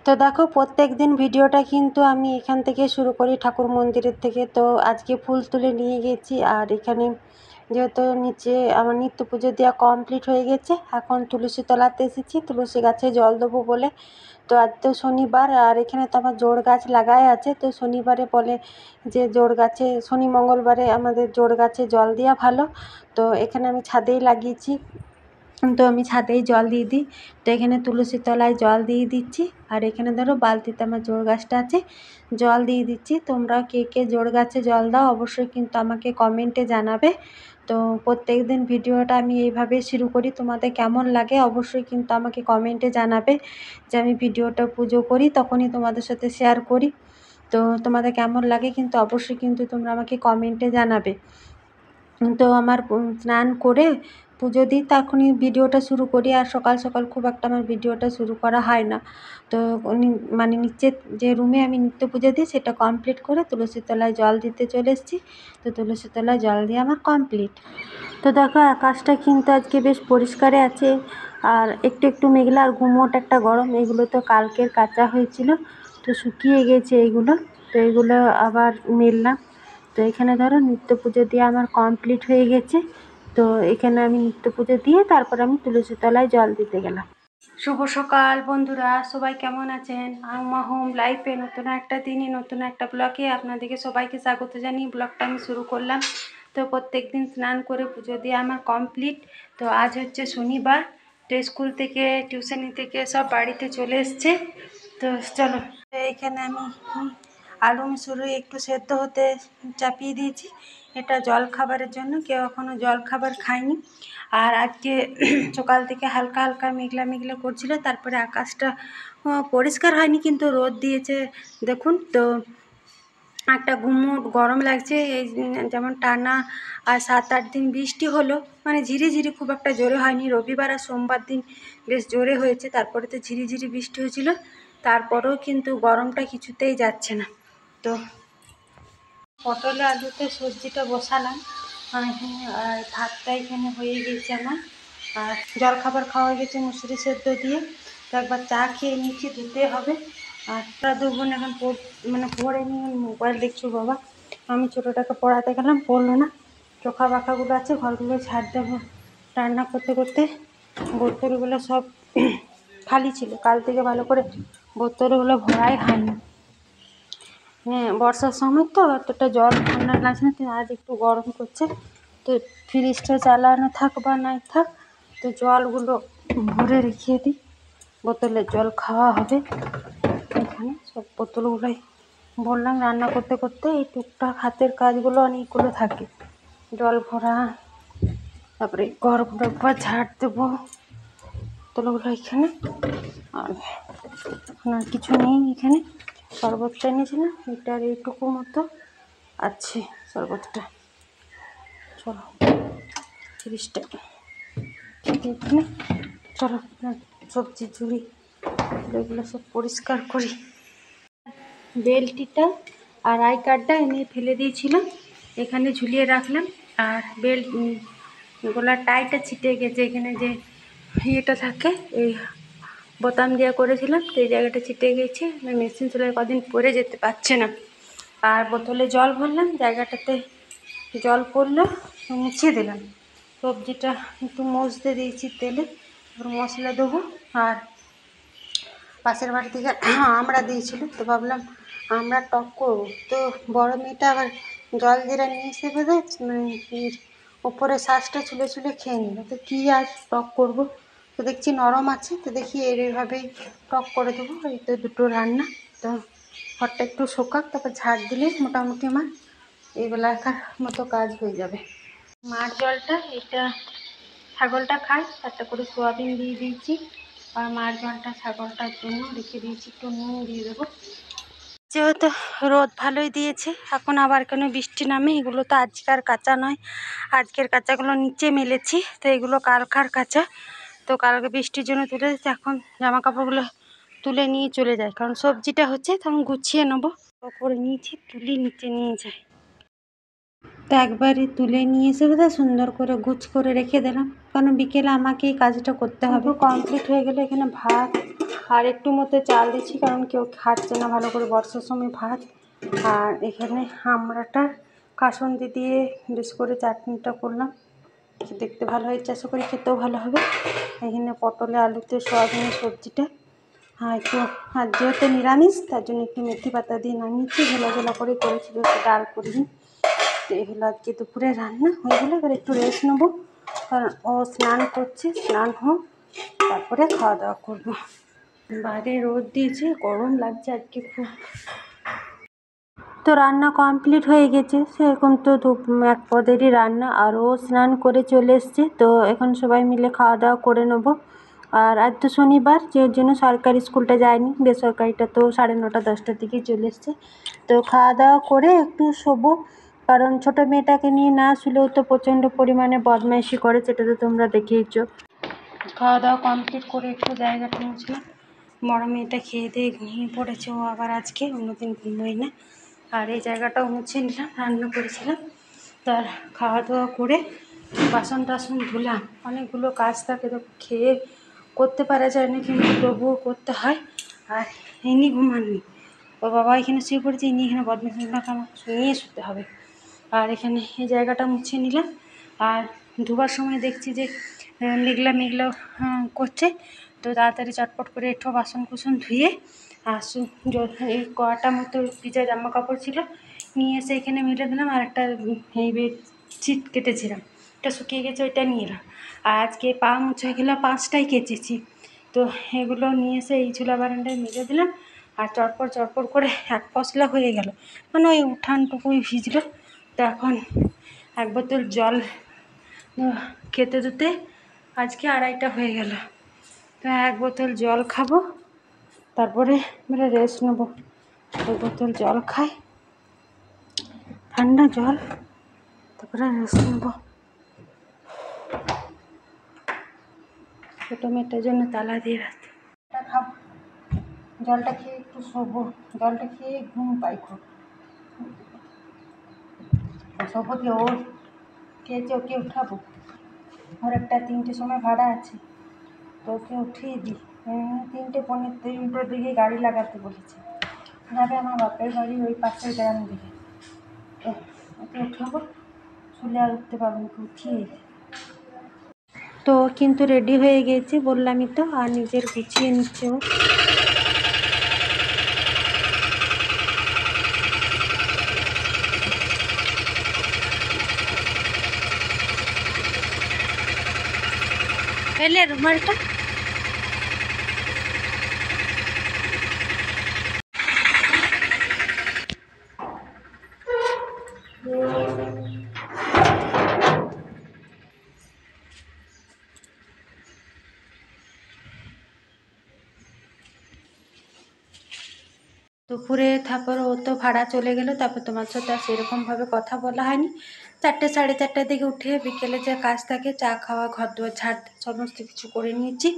তো দেখো প্রত্যেক দিন ভিডিওটা কিন্তু আমি এখান থেকে শুরু করি, ঠাকুর মন্দিরের থেকে। তো আজকে ফুল তুলে নিয়ে গেছি, আর এখানে যেহেতু নিচে আমার নিত্য পুজো দেওয়া কমপ্লিট হয়ে গেছে, এখন তুলসী তলাতে এসেছি তুলসী গাছে জল দেবো বলে। তো আজ তো শনিবার, আর এখানে তো আমার জোড় গাছ লাগাই আছে। তো শনিবারে বলে যে জোড় গাছে, শনি মঙ্গলবারে আমাদের জোড় গাছে জল দেওয়া ভালো। তো এখানে আমি ছাদেই লাগিয়েছি, তো আমি ছাদেই জল দিয়ে দিই। তো এখানে তুলসী তলায় জল দিয়ে দিচ্ছি, আর এখানে ধরো বালতিতে আমার জোড় গাছটা আছে, জল দিয়ে দিচ্ছি। তোমরা কে কে জোড় গাছে জল দাও অবশ্যই কিন্তু আমাকে কমেন্টে জানাবে। তো প্রত্যেক দিন ভিডিওটা আমি এইভাবে শুরু করি, তোমাদের কেমন লাগে অবশ্যই কিন্তু আমাকে কমেন্টে জানাবে। যে আমি ভিডিওটা পুজো করি তখনই তোমাদের সাথে শেয়ার করি, তো তোমাদের কেমন লাগে কিন্তু অবশ্যই কিন্তু তোমরা আমাকে কমেন্টে জানাবে। তো আমার স্নান করে পুজো দিই তখনই ভিডিওটা শুরু করি, আর সকাল সকাল খুব একটা আমার ভিডিওটা শুরু করা হয় না। তো মানে নিচের যে রুমে আমি নিত্য পুজো দিই সেটা কমপ্লিট করে তুলসী তলায় জল দিতে চলে এসেছি। তো তুলসী তলায় জল দিয়ে আমার কমপ্লিট। তো দেখো আকাশটা কিন্তু আজকে বেশ পরিষ্কারে আছে, আর একটু একটু মেঘলা আর গুমোট একটা গরম। এগুলো তো কালকের কাঁচা হয়েছিল, তো শুকিয়ে গেছে এইগুলো। তো এগুলো আবার মেললাম। তো এখানে ধরো নিত্য পুজো দিয়ে আমার কমপ্লিট হয়ে গেছে। তো এখানে আমি নিত্য পুজো দিয়ে তারপর আমি তুলসী তলায় জল দিতে গেলাম। শুভ সকাল বন্ধুরা, সবাই কেমন আছেন? আমার হোম লাইফে নতুন একটা দিনে নতুন একটা ব্লগে আপনাদেরকে সবাইকে স্বাগত জানিয়ে ব্লগটা আমি শুরু করলাম। তো প্রত্যেক দিন স্নান করে পুজো দিয়ে আমার কমপ্লিট। তো আজ হচ্ছে শনিবার, তো স্কুল থেকে টিউশনি থেকে সব বাড়িতে চলে এসছে। তো চলো, এখানে আমি আলু মুসুরি একটু সেদ্ধ হতে চাপিয়ে দিয়েছি, এটা জল খাবারের জন্য। কেউ এখনও জল খাবার খায়নি। আর আজকে সকাল থেকে হালকা হালকা মেঘলা মেঘলা করছিল, তারপরে আকাশটা পরিষ্কার হয়নি কিন্তু রোদ দিয়েছে দেখুন। তো একটা গুমোট গরম লাগছে, এই যেমন টানা আর 7-8 দিন বৃষ্টি হলো, মানে ঝিরিঝিরি, খুব একটা জোরে হয়নি। রবিবার আর সোমবার দিন বেশ জোরে হয়েছে, তারপরে তো ঝিরিঝিরি বৃষ্টি হয়েছিল, তারপরেও কিন্তু গরমটা কিছুতেই যাচ্ছে না। তো পটলে আলুতে সবজিটা বসালাম, আর ভাতটা এখানে হয়ে গেছে আমার, আর জলখাবার খাওয়া গেছে মুসুরি সেদ্ধ দিয়ে। তো একবার চা খেয়ে নিচ্ছি, ধুতে হবে। আর তোরা দু বোন এখন মানে পড়ে নিয়ে মোবাইল দেখছো বাবা। আমি ছোটোটাকে পড়াতে গেলাম, পড়লো না। চোখা বাঁকাগুলো আছে, ঘরগুলো ঝাড় দেবো। রান্না করতে করতে বোতলগুলো সব খালি ছিল, কাল থেকে ভালো করে বোতলগুলো ভরাই হয়নি। হ্যাঁ, বর্ষার সময় তো অতটা জল ঠান্ডা লাগছে না, আজ একটু গরম করছে। তো ফ্রিজটা চালানো থাক বা নাই থাক, তো জলগুলো ভরে রেখে দিই, বোতলের জল খাওয়া হবে। এখানে সব বোতলগুলোই বললাম, রান্না করতে করতে এই টুকটাক হাতের কাজগুলো অনেকগুলো থাকে, জল ভরা, তারপরে ঘরগুলো একবার ঝাড় দেবো, বোতলগুলো এখানে। আর আর কিছু নেই এখানে, শরবতটা নিয়েছিলাম, এটার এইটুকু মতো আছে শরবতটা। চলো 30টা এখানে, চলো সবজি ঝুড়ি এগুলো সব পরিষ্কার করি। বেলটিটা আর আই কার্ডটা এনে ফেলে দিয়েছিলাম, এখানে ঝুলিয়ে রাখলাম। আর গলার টাইটা ছিটে গেছে, এখানে যে ইয়েটা থাকে এই বোতাম দিয়ে করেছিলাম, তো এই জায়গাটা ছিটে গেছে, মেশিন সেলাই কদিন পরে যেতে পারছে না। আর বোতলে জল ভরলাম, জায়গাটাতে জল পড়লো, মুছিয়ে দিলাম। সবজিটা একটু মজতে দিয়েছি তেলে, মশলা দেবো। আর পাশের বাড়ি থেকে আমরা দিয়েছিল, তো ভাবলাম আমরা টক করবো। তো বড় মেয়েটা আবার জল জিরা নিয়ে এসে বোধ ওপরে শ্বাসটা ছুলে ছুলে খেয়ে নিল। তো কী আর টক করবো, তো দেখছি নরম আছে, তো দেখি এইভাবেই টক করে দেবো। এই তো দুটো রান্না। তো ঘরটা একটু শোকাক, তারপর ঝাড় দিলে মোটামুটি আমার এই বেলাকার মতো কাজ হয়ে যাবে। মার জলটা এটা ছাগলটা খায়, একটা করে সোয়াবিন দিয়ে দিয়েছি, আর মার জলটা ছাগলটার জন্য রেখে দিয়েছি, একটু নুন দিয়ে দেবো। যেহেতু রোদ ভালোই দিয়েছে, এখন আবার কেন বৃষ্টি নামে, এগুলো তো আজকের কাঁচা নয়, আজকের কাঁচাগুলো নিচে মেলেছি, তো এগুলো কালকার কাঁচা। তো কালকে বৃষ্টির জন্য তুলে দিচ্ছি, এখন জামা কাপড়গুলো তুলে নিয়ে চলে যায়, কারণ সবজিটা হচ্ছে তখন গুছিয়ে নেবো। ওপরে নিয়েছি, তুলি নিচে নিয়ে যায়। তো একবারে তুলে নিয়ে এসে বোধহয় সুন্দর করে গুছ করে রেখে দিলাম, কারণ বিকেলে আমাকে এই কাজটা করতে হবে। কমপ্লিট হয়ে গেলে এখানে ভাত আর একটু মতো চাল দিচ্ছি, কারণ কেউ খাচ্ছে না ভালো করে বর্ষার সময় ভাত। আর এখানে আমড়াটা কাসুন্দি দিয়ে বেশ করে চাটনিটা করলাম, দেখতে ভালো হয়েছে, আশা করি খেতেও ভালো হবে। এখানে পটলে আলুতে সয়াবিনের সবজিটা, একটু আর যেহেতু নিরামিষ তার জন্য একটু মেথি পাতা দিয়ে নামিয়েছি, ঝোলা ঝোলা করে করেছি, যেহেতু ডাল করিনি। তো এই হলো আজকে দুপুরে রান্না হয়ে গেলে এবার একটু রেস্ট নেবো, কারণ ও স্নান করছে, স্নান হোক তারপরে খাওয়া দাওয়া করবো। বাইরে রোদ দিয়েছে, গরম লাগছে আজকে খুব। তো রান্না কমপ্লিট হয়ে গেছে, সেরকম তো এক পদেরই রান্না, আর ও স্নান করে চলে এসছে। তো এখন সবাই মিলে খাওয়া দাওয়া করে নেবো। আর আজ তো শনিবার, যে জন্য সরকারি স্কুলটা যায়নি, বেসরকারিটা তো 9:30 10টার দিকেই চলে এসছে। তো খাওয়া দাওয়া করে একটু শোবো, কারণ ছোটো মেয়েটাকে নিয়ে না শুলেও তো প্রচণ্ড পরিমাণে বদমাইশি করে, সেটা তো তোমরা দেখেইছো। খাওয়া দাওয়া কমপ্লিট করে একটু জায়গাটা মুছলাম। বড় মেয়েটা খেয়ে দিয়ে ঘুমিয়ে পড়েছে, ও আবার আজকে অন্যদিন ঘুমোয় না। আর এই জায়গাটাও মুছে নিলাম, রান্না করেছিলাম। তার খাওয়া দাওয়া করে বাসন টাসন ধুলাম। অনেকগুলো কাজ থাকে, তো খেয়ে করতে পারা যায় না, কিন্তু তবুও করতে হয়। আর ইনি ঘুমাননি, ও বাবা এখানে শুয়ে পড়েছে, ইনি এখানে বদমাইশি নিয়ে শুতে হবে। আর এখানে এই জায়গাটা মুছে নিলাম। আর ধোবার সময় দেখছি যে মেঘলা মেঘলা করছে, তো তাড়াতাড়ি চটপট করে একটু বাসন কুসন ধুয়ে আর এই কটা মতো ভিজা জামা কাপড় ছিল, নিয়ে এসে এখানে মেলে দিলাম। আর একটা এই বেডশিট কেটেছিলাম, এটা শুকিয়ে গেছে, ওইটা নিয়ে এলাম। আর আজকে পা মুছাগুলো 5টাই কেচেছি, তো এগুলো নিয়ে এসে এই ঝুলা বারান্দায় মেলে দিলাম। আর চটপট চটপট করে এক পশলা হয়ে গেল, মানে ওই উঠানটুকুই ভিজলো। তো এখন এক বোতল জল খেতে দিতে আজকে 2:30টা হয়ে গেল। তো এক বোতল জল খাবো, তারপরে আমরা রেস্ট নেবো। এক বোতল জল খাই, ঠান্ডা জল, তারপরে রেস্ট নেবো। ছোটো মেয়েটার জন্য তালা দিয়ে রাখতে খাবো, জলটা খেয়ে একটু শোবো, জলটা খেয়ে ঘুম পাই খুব। শোবো কি, ওর খেয়েছে, ওকে উঠাবো। ওর একটা 3টের সময় ভাড়া আছে, তো ওকে উঠিয়ে দিই। 3টে পৌনে 3টোর দিকে গাড়ি লাগাতে বলেছে, যাবে আমার বাপের বাড়ি ওই পাশের গ্রাম দিকে। তো ওকে উঠাবো, শুলে আর উঠতে পারবো না, উঠিয়ে দিই। তো কিন্তু রেডি হয়ে গেছি বললামই তো, আর নিজের গুছিয়ে নিচ্ছে ও। এলে রুমালটা দুপুরে, তারপর ও তো ভাড়া চলে গেল। তারপর তোমার সাথে আর সেরকমভাবে কথা বলা হয়নি। 4টে 4:30টার দিকে উঠে বিকেলে যে কাজ থাকে, চা খাওয়া, ঘর দুয়ার ঝাড়, সমস্ত কিছু করে নিয়েছি।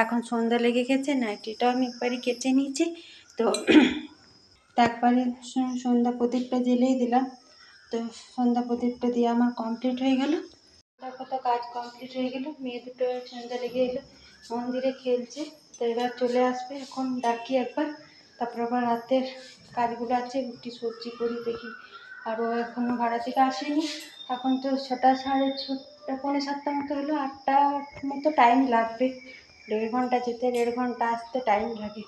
এখন সন্ধ্যা লেগে গেছে, নাইটিটাও আমি একবারই কেচে নিয়েছি। তো একবারে সন্ধ্যা প্রদীপটা জ্বেলেই দিলাম। তো সন্ধ্যা প্রদীপটা দিয়ে আমার কমপ্লিট হয়ে গেল। তারপর তো কাজ কমপ্লিট হয়ে গেল। মেয়ে দুটো সন্ধ্যা লেগে এলো, মন্দিরে খেলছে। তো এবার চলে আসবে, এখন ডাকি একবার, তারপর আবার রাতের কাজগুলো আছে, রুটি সবজি করি দেখি। আর ও এখনও ভাড়া থেকে আসেনি, এখন তো 6টা 6:30 পৌনে 7টা মতো হলো, 8টা মতো টাইম লাগবে। 1.5 ঘন্টা যেতে, 1.5 ঘন্টা আসতে টাইম লাগে।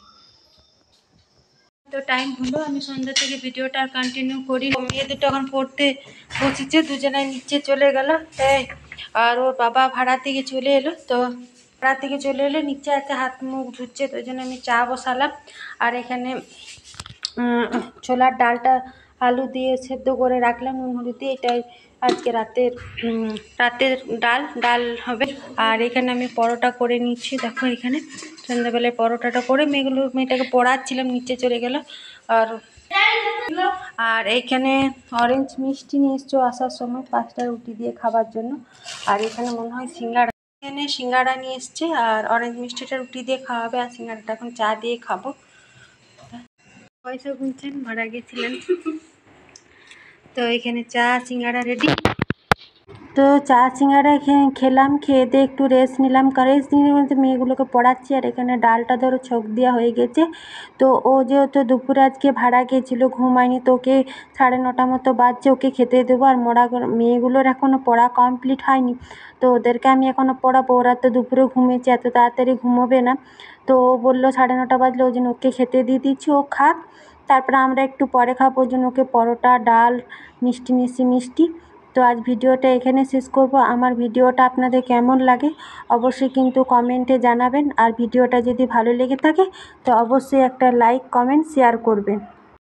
তো টাইম হলো, আমি সন্ধ্যা থেকে ভিডিওটা আর কন্টিনিউ করি। মেয়ে দুটো এখন পড়তে বসেছে, দুজনে নিচে চলে গেল। আর ওর বাবা ভাড়া থেকে চলে এলো, তো ভাড়া থেকে চলে এলো, নিচে আছে, হাত মুখ ধুচ্ছে। তো ওই জন্য আমি চা বসালাম। আর এখানে ছোলার ডালটা আলু দিয়ে সেদ্ধ করে রাখলাম নুন হলুদ দিয়ে, এটাই আজকে রাতের ডাল হবে। আর এখানে আমি পরোটা করে নিচ্ছি, দেখো এখানে সন্ধ্যাবেলায় পরোটাটা করে মেয়েটাকে পড়াচ্ছিলাম, নিচে চলে গেল। আর এইখানে অরেঞ্জ মিষ্টি নিয়ে এসছো আসার সময় 5টা রুটি দিয়ে খাবার জন্য। আর এখানে মনে হয় সিঙ্গাড়া, এখানে সিঙ্গাড়া নিয়ে এসছে, আর অরেঞ্জ মিষ্টিটা রুটি দিয়ে খাওয়াবে, আর সিঙ্গাড়াটা এখন চা দিয়ে খাবো। পয়সা গুনছেন, ভাড়া গেছিলেন। তো এখানে চা সিঙ্গাড়া রেডি। তো তো চা সিঙ্গারা খেলাম, খেয়ে দিয়ে একটু রেস্ট নিলাম। রেস্ট নিয়ে বলতে মেয়েগুলোকে পড়াচ্ছি, আর এখানে ডালটা ধরো ছোঁক দেওয়া হয়ে গেছে। তো ও যেহেতু দুপুরে আজকে ভাড়া গিয়েছিলো, ঘুমায়নি, তো ওকে 9:30 মতো বাজছে, ওকে খেতে দেবো। আর মেয়েগুলোর এখনও পড়া কমপ্লিট হয়নি, তো ওদেরকে আমি এখনও পড়াবো। ওরা তো দুপুরে ঘুমিয়েছে, এত তাড়াতাড়ি ঘুমোবে না। তো ও বললো 9:30 বাজলে, ওই জন্য ওকে খেতে দিয়ে দিচ্ছি, ও খাক, তারপরে আমরা একটু পরে খাবো। ওই জন্য ওকে পরোটা, ডাল, মিষ্টি। তো আজ ভিডিওটা এখানে শেষ করব। আমার ভিডিওটা আপনাদের কেমন লাগে অবশ্যই কিন্তু কমেন্টে জানাবেন। আর ভিডিওটা যদি ভালো লেগে থাকে তো অবশ্যই একটা লাইক, কমেন্ট, শেয়ার করবেন।